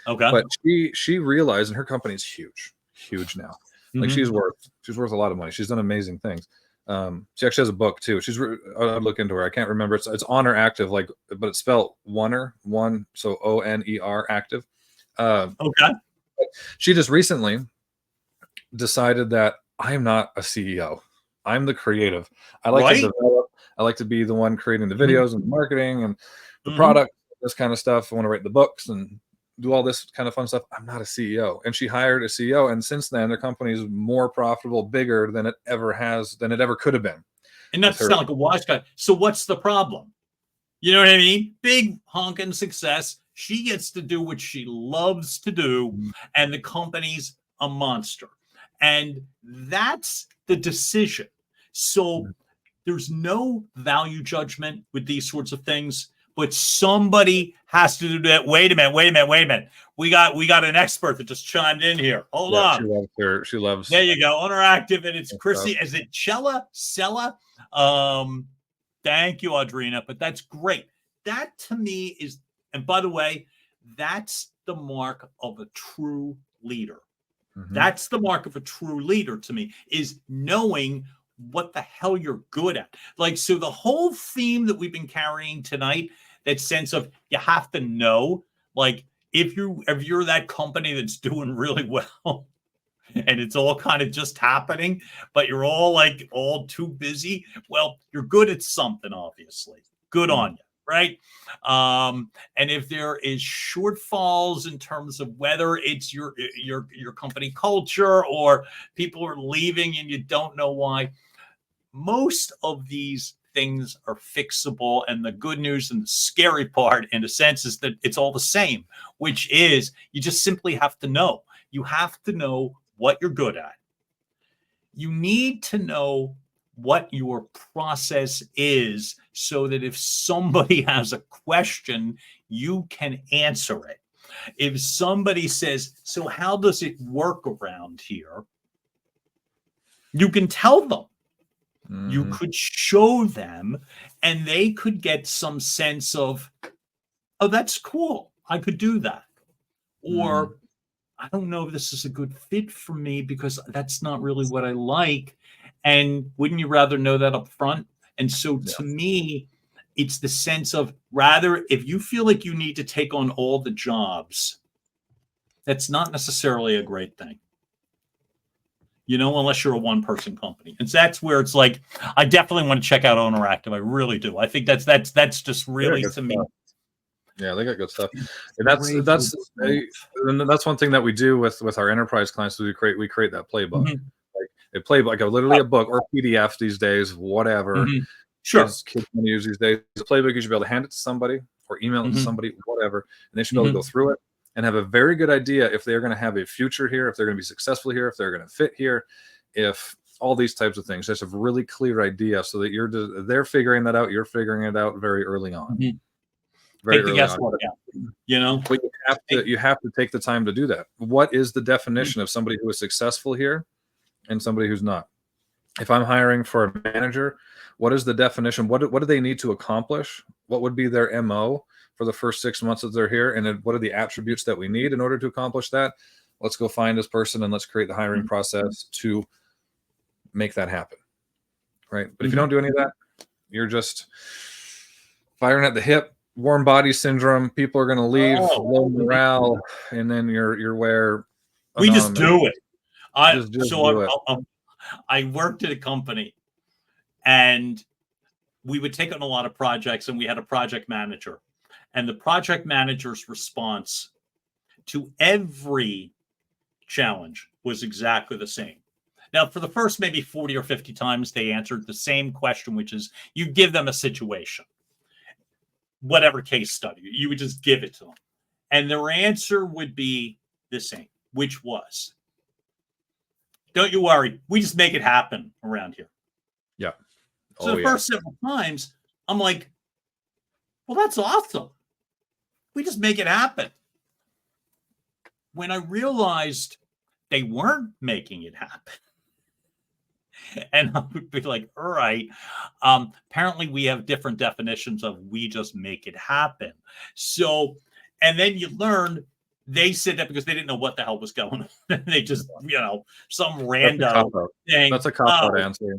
Okay. But she realized, and her company's huge now. Like she's worth a lot of money. She's done amazing things. She actually has a book too. I'd look into her. I can't remember. It's Honor Active, but it's spelled one, so ONER Active. Okay. She just recently decided that I'm not a CEO. I'm the creative. I like to develop. I like to be the one creating the videos and the marketing and the product, this kind of stuff. I want to write the books and do all this kind of fun stuff. I'm not a CEO. And she hired a CEO. And since then, their company is more profitable, bigger than it ever could have been. And not to sound like a wise guy. So what's the problem? You know what I mean? Big honking success. She gets to do what she loves to do. And the company's a monster. And that's the decision. So there's no value judgment with these sorts of things, but somebody has to do that. Wait a minute. We got an expert that just chimed in here. Hold on. She loves. There you go. Honor Active, and it's Chrissy. Is it Sella? Thank you, Audrina. But that's great. That to me is, and by the way, that's the mark of a true leader. That's the mark of a true leader to me, is knowing what the hell you're good at. Like, so the whole theme that we've been carrying tonight, that sense of you have to know, like, if you're that company that's doing really well and it's all kind of just happening, but you're all too busy, well, you're good at something, obviously. Good on you. Right. And if there is shortfalls in terms of whether it's your company culture or people are leaving and you don't know why, most of these things are fixable. And the good news and the scary part, in a sense, is that it's all the same, which is you just simply have to know. You have to know what you're good at. You need to know what your process is so that if somebody has a question, you can answer it. If somebody says, so how does it work around here? You can tell them. You could show them, and they could get some sense of, oh, that's cool. I could do that. Or I don't know if this is a good fit for me because that's not really what I like. And wouldn't you rather know that up front? And so to me, it's the sense of, rather, if you feel like you need to take on all the jobs, that's not necessarily a great thing. You know, unless you're a one-person company. And that's where it's like, I definitely want to check out Owner Active. I really do. I think that's just really, to me. Yeah, they got good stuff. And that's one thing that we do with our enterprise clients. We create that playbook. Mm-hmm. Like a playbook, literally a book or PDF these days, whatever. Mm-hmm. Sure. Kids want to use these days. The playbook, you should be able to hand it to somebody or email it to somebody, whatever, and they should be able to go through it and have a very good idea if they're going to have a future here, if they're going to be successful here, if they're going to fit here, if all these types of things. Just a really clear idea so that they're figuring that out, you're figuring it out very early on. Very early on. You know, but you have to take the time to do that. What is the definition of somebody who is successful here and somebody who's not? If I'm hiring for a manager, what is the definition? What do they need to accomplish? What would be their MO for the first 6 months that they're here? And then what are the attributes that we need in order to accomplish that? Let's go find this person and let's create the hiring process to make that happen. Right. But if you don't do any of that, you're just firing at the hip, warm body syndrome. People are going to leave, low morale, and then you're where we just do it. I worked at a company, and we would take on a lot of projects, and we had a project manager, and the project manager's response to every challenge was exactly the same. Now, for the first maybe 40 or 50 times, they answered the same question, which is you give them a situation, whatever case study, you would just give it to them. And their answer would be the same, which was, don't you worry, we just make it happen around here. Yeah. So the first several times, I'm like, well, that's awesome. We just make it happen. When I realized they weren't making it happen, and I would be like, all right, apparently we have different definitions of we just make it happen. So, and then you learn they said that because they didn't know what the hell was going on. They just, some random thing. That's a cop-out answer.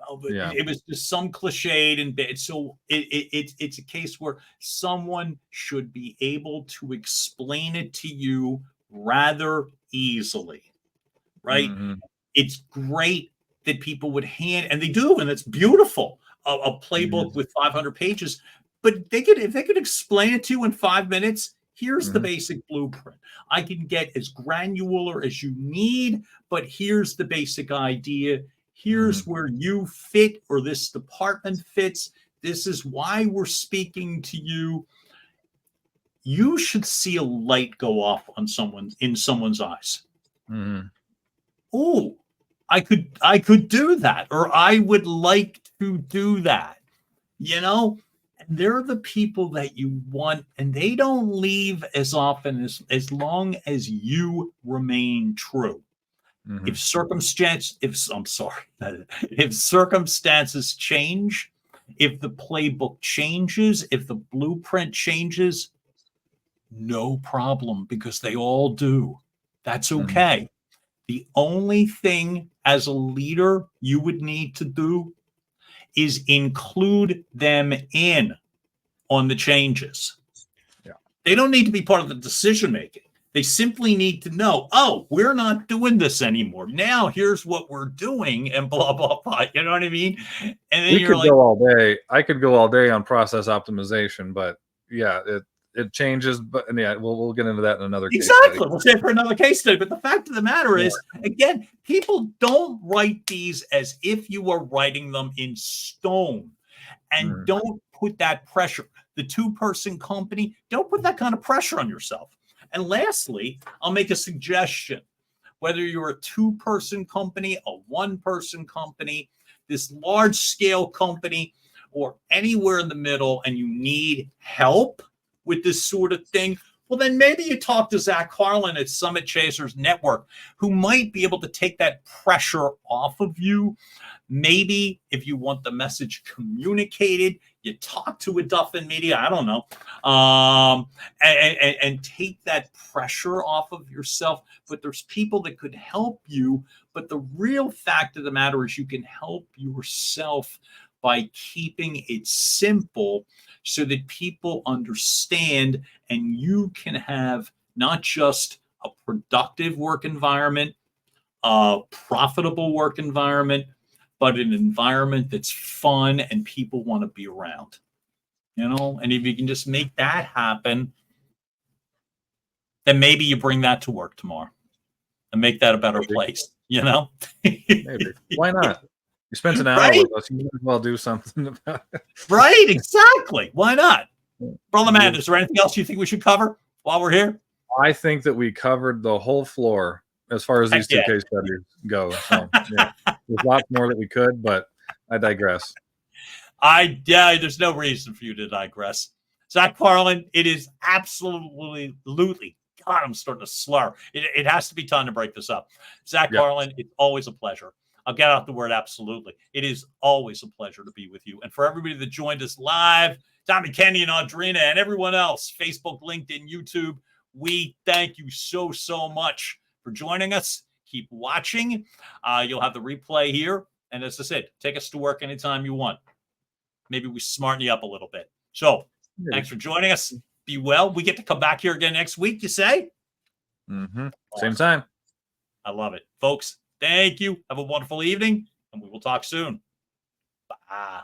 But it was just some cliched and bad. So it's a case where someone should be able to explain it to you rather easily, right? It's great that people would and they do, and it's beautiful, a playbook with 500 pages. But if they could explain it to you in 5 minutes, here's the basic blueprint. I can get as granular as you need, but here's the basic idea. Here's where you fit or this department fits. This is why we're speaking to you. You should see a light go off on in someone's eyes. Oh, I could do that, or I would like to do that. They're the people that you want, and they don't leave as often as long as you remain true. If circumstances change, if the playbook changes, if the blueprint changes, no problem, because they all do. That's okay. The only thing as a leader you would need to do is include them in on the changes. Yeah. They don't need to be part of the decision making. They simply need to know, we're not doing this anymore. Now here's what we're doing, and blah, blah, blah. You know what I mean? And then go all day. I could go all day on process optimization, but yeah, it changes. But yeah, we'll get into that in another case study. We'll say for another case study. But the fact of the matter is, again, people don't write these as if you are writing them in stone, and don't put that pressure. The 2-person company, don't put that kind of pressure on yourself. And lastly, I'll make a suggestion. Whether you're a 2-person company, a 1-person company, this large-scale company, or anywhere in the middle, and you need help with this sort of thing, well, then maybe you talk to Zach Harlan at Summit Chasers Network, who might be able to take that pressure off of you. Maybe if you want the message communicated, you talk to a Duffin Media, I don't know, and take that pressure off of yourself. But there's people that could help you. But the real fact of the matter is you can help yourself by keeping it simple so that people understand, and you can have not just a productive work environment, a profitable work environment, but an environment that's fun and people want to be around. And if you can just make that happen, then maybe you bring that to work tomorrow and make that a better place, Maybe. Why not? You spent an hour Right? with us. You might as well do something about it. Right, exactly. Why not? Brother Yeah. Man, is there anything else you think we should cover while we're here? I think that we covered the whole floor as far as these two case studies go. So, yeah, there's lots more that we could, but I digress. There's no reason for you to digress. Zach Carlin, it is absolutely, God, I'm starting to slur. It has to be time to break this up. Zach Carlin, it's always a pleasure. I'll get out the word absolutely. It is always a pleasure to be with you. And for everybody that joined us live, Tommy, Kenny, and Audrina, and everyone else, Facebook, LinkedIn, YouTube, we thank you so, so much for joining us. Keep watching. You'll have the replay here. And as I said, take us to work anytime you want. Maybe we smarten you up a little bit. So thanks for joining us. Be well. We get to come back here again next week, you say? Mm-hmm. Same time. I love it. Folks, thank you. Have a wonderful evening, and we will talk soon. Bye.